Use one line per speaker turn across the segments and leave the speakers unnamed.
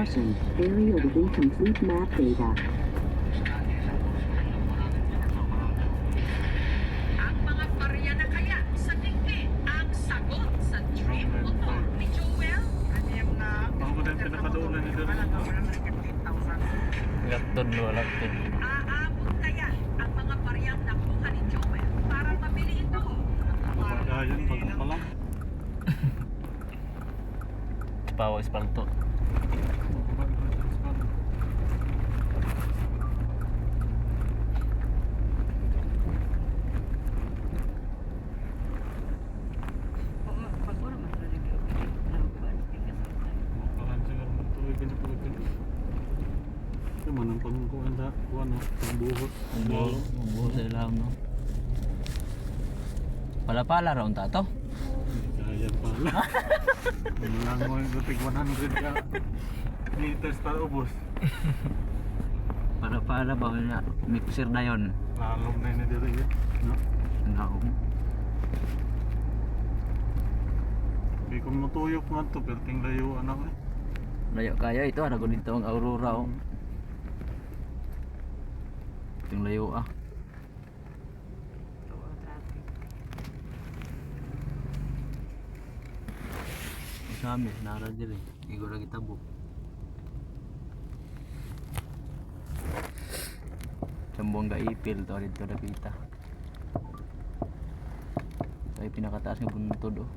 Caution, area with incomplete map data.
Ang mga barya na kaya sa tingin ang sagot sa dream motor ni Joel.
Ako din pinakadulan ni Doris.
Laptop no, laptop.
Aabot kaya ang mga baryang nakuha ni Joel para mabili ito.
Kapagayan, bago pa lang.
Pawa espalto.
Manang pangkuhan sa kuhan no, pangbuhot.
Buhos sa ilang no. Pala-pala raon tato.
Kaya pala. Malangoy gutik 100 ka meters para ubos.
Pala-pala ba na mixer na yon.
Lalom na yun dito yun, no?
Naong.
Di kong matuyok nga to, pero ting layo anak eh.
Layo kaya ito, ano dito ang Aurora oh. Ting layo ah. Sa amin, nara diri. Igo lagi tabok. Sambong gaipil to dito dapita. Ay pinakataas ng buntod oh.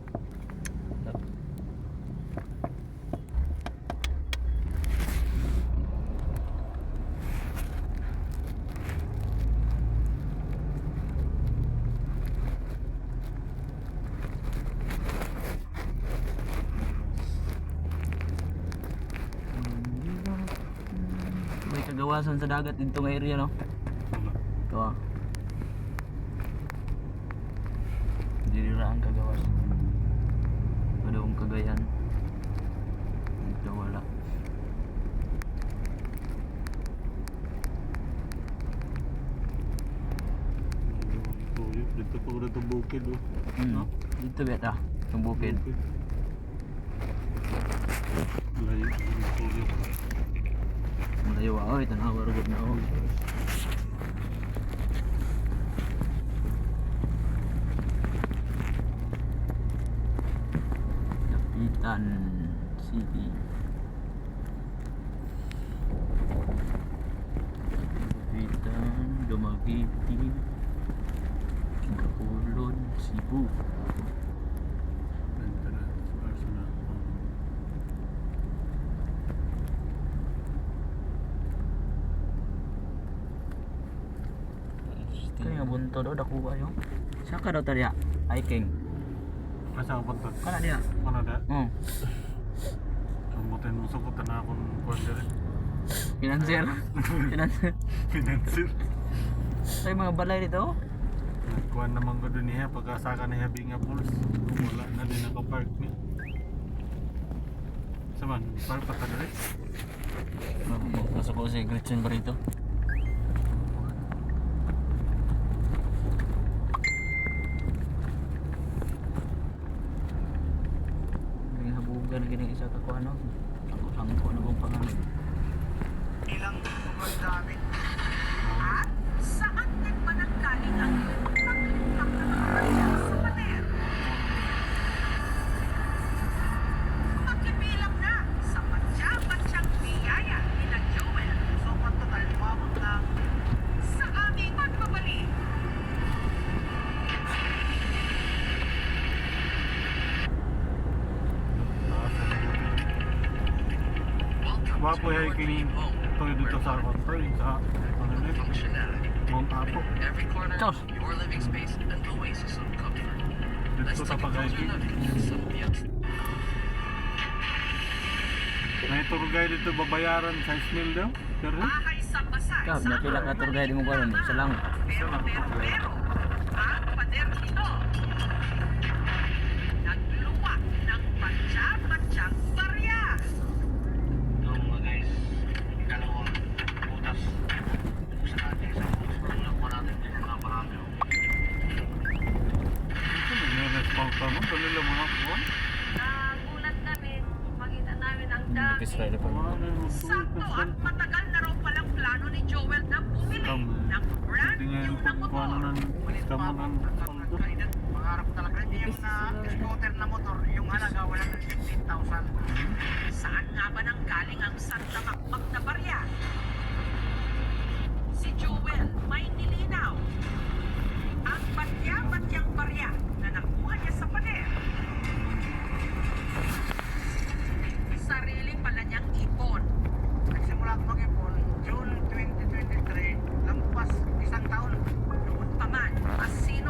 May kagawasan sa dagat dito ng area no. Ito ah. Dirira ang kagawas. Padong Cagayan. Dito wala.
Tuyok, dito pa rin itong bukid oh. No?
Dito beta, itong bukid.
Layo, tuyok.
Malayo ako, ito na waragod na ako. Dapitan City. Dapitan, Dumaguete, Bacolod, Cebu. Kaya nga bunto daw, dakuha yung. Saka daw taliya, hiking.
Masa ang punta?
Kana dia?
Mana da?
Oh,
Kamutin mo sa kutan na akong kuhan dyan.
financer. Financer.
Financier.
Ay mga balay dito.
Kuhan naman ko dun niya, pagkasaka niya Binga Pools. Wala na din nakapark niya. Saman, park pa ka dali?
Masuk ko si Gretchen Barito. Habugan na gini isa ka ko ano. Ang ko na kong pangalan.
Ilang gumagdamit. At saan nagmananggaling ang paglutak ng mga barya sa pader? Makibilang na sa patya-patyang biyaya ni na Joel. So matagal limamang lang sa aming pagbabalik.
Wapo hiking ito dito sa Arconto, sa ano na yun? Mount Apo.
Every corner,
Tos.
your living space, an oasis of comfort.
Dito sa pag-hiking. May tour guide dito babayaran sa Ismail daw. Pero
Bahay sa Pasay.
Kab, napila ka tour guide mo ko ano, isa lang.
Pero, ang pader nito, nagluwa ng patya-patyang barya.
Yung mga guys, dalawang butas sa natin sa butas kung nakuha natin yung mga marami.
ito nag-respond pa mo. Dali lang mga kuhan.
Nagulat kami, makita namin ang dami
Israel pa.
Sakto at matagal na raw palang plano ni Joel na bumili ng brand new na motor.
Pangarap ko talaga yung scooter na motor, yung halaga wala ng 15,000.
Saan nga ba nang galing ang Santa